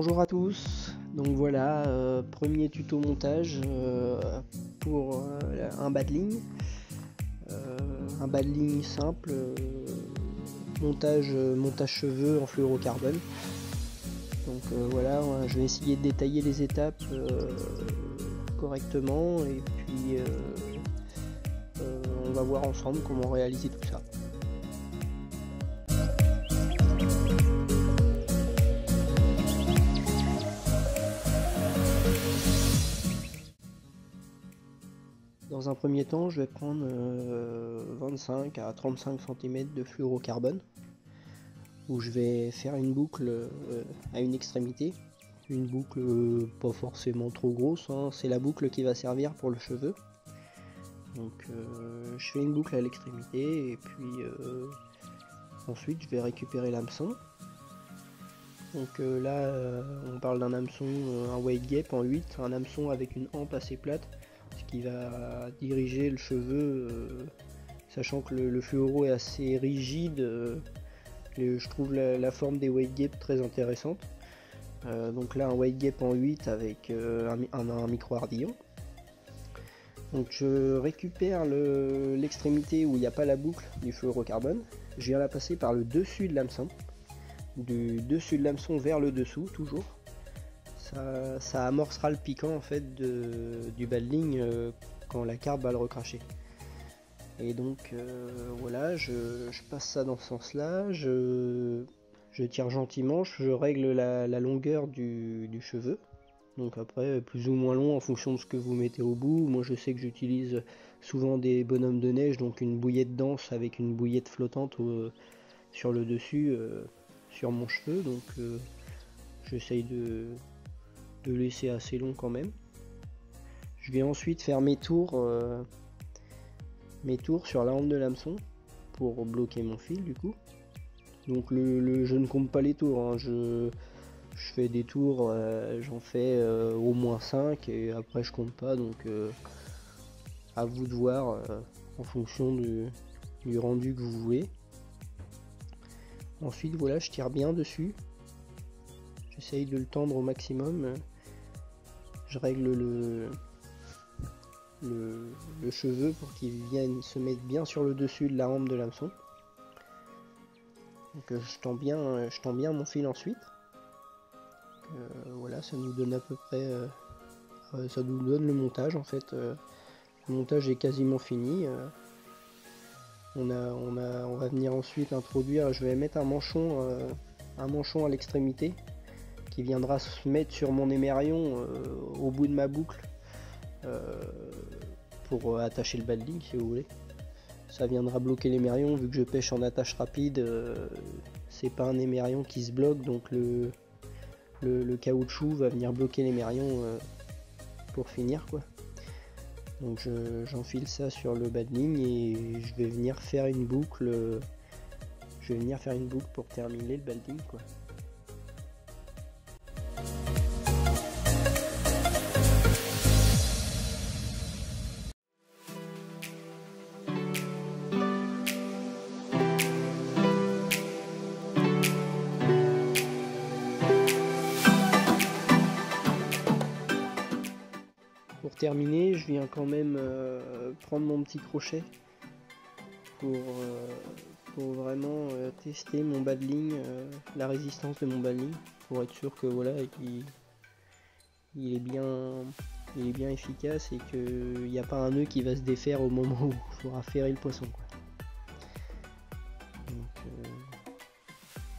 Bonjour à tous, donc voilà, premier tuto montage pour un badling, simple, montage cheveux en fluorocarbone. Donc voilà, je vais essayer de détailler les étapes correctement et puis on va voir ensemble comment réaliser tout ça. Dans un premier temps, je vais prendre 25 à 35 cm de fluorocarbone où je vais faire une boucle à une extrémité. Une boucle pas forcément trop grosse, hein. C'est la boucle qui va servir pour le cheveu. Donc je fais une boucle à l'extrémité et puis ensuite je vais récupérer l'hameçon. Donc là on parle d'un hameçon, un weight gap en 8, un hameçon avec une hampe assez plate, ce qui va diriger le cheveu, sachant que le fluoro est assez rigide. Je trouve la forme des weight gap très intéressante. Donc là un weight gap en 8 avec un micro ardillon. Donc je récupère l'extrémité où il n'y a pas la boucle du fluorocarbone, je viens la passer par le dessus de l'hameçon, du dessus de l'hameçon vers le dessous toujours. Ça amorcera le piquant en fait du badling quand la carpe va le recracher. Et donc voilà, je passe ça dans ce sens là, je tire gentiment, je règle la longueur du cheveu. Donc après plus ou moins long en fonction de ce que vous mettez au bout. Moi je sais que j'utilise souvent des bonhommes de neige, donc une bouillette dense avec une bouillette flottante sur le dessus, sur mon cheveu. Donc j'essaye de laisser assez long quand même. Je vais ensuite faire mes tours sur la hampe de l'hameçon pour bloquer mon fil du coup. Donc je ne compte pas les tours, hein. Je fais des tours, j'en fais au moins 5 et après je compte pas, donc à vous de voir en fonction du rendu que vous voulez. Ensuite voilà, je tire bien dessus, j'essaye de le tendre au maximum, je règle le cheveu pour qu'il vienne se mettre bien sur le dessus de la hampe de l'hameçon. Donc je tends bien mon fil ensuite. Voilà, ça nous donne à peu près, ça nous donne le montage en fait. Le montage est quasiment fini. On va venir ensuite introduire, je vais mettre un manchon à l'extrémité qui viendra se mettre sur mon émerion au bout de ma boucle pour attacher le badling si vous voulez. Ça viendra bloquer l'émerion, vu que je pêche en attache rapide, c'est pas un émerion qui se bloque, donc le caoutchouc va venir bloquer l'émerion pour finir quoi. Donc j'enfile ça sur le badling et je vais venir faire une boucle. Pour terminer le badling quoi. Pour terminer, je viens quand même prendre mon petit crochet pour vraiment tester mon badling, la résistance de mon badling, pour être sûr que voilà, il est bien efficace et qu'il n'y a pas un nœud qui va se défaire au moment où il faudra ferrer le poisson quoi. Donc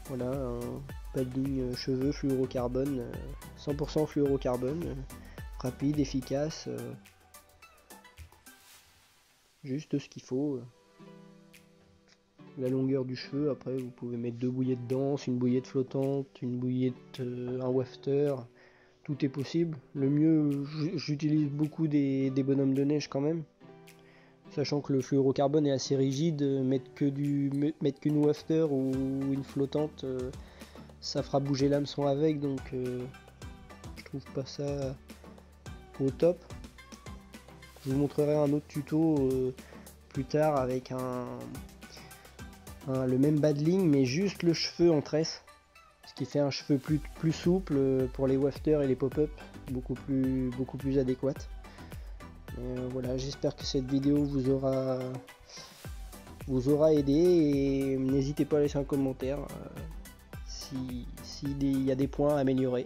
voilà, un badling cheveux fluorocarbone, 100% fluorocarbone. Rapide, efficace, juste ce qu'il faut. La longueur du cheveu, après vous pouvez mettre 2 bouillettes denses, une bouillette flottante, une bouillette, un wafter, tout est possible. Le mieux, j'utilise beaucoup des bonhommes de neige quand même, sachant que le fluorocarbone est assez rigide, mettre qu'une wafter ou une flottante, ça fera bouger l'hameçon avec, donc je trouve pas ça au top. Je vous montrerai un autre tuto plus tard avec le même badling mais juste le cheveu en tresse, ce qui fait un cheveu plus souple pour les wafters et les pop-up, beaucoup plus adéquate. Voilà, j'espère que cette vidéo vous aura aidé, et n'hésitez pas à laisser un commentaire s'il y a des points à améliorer.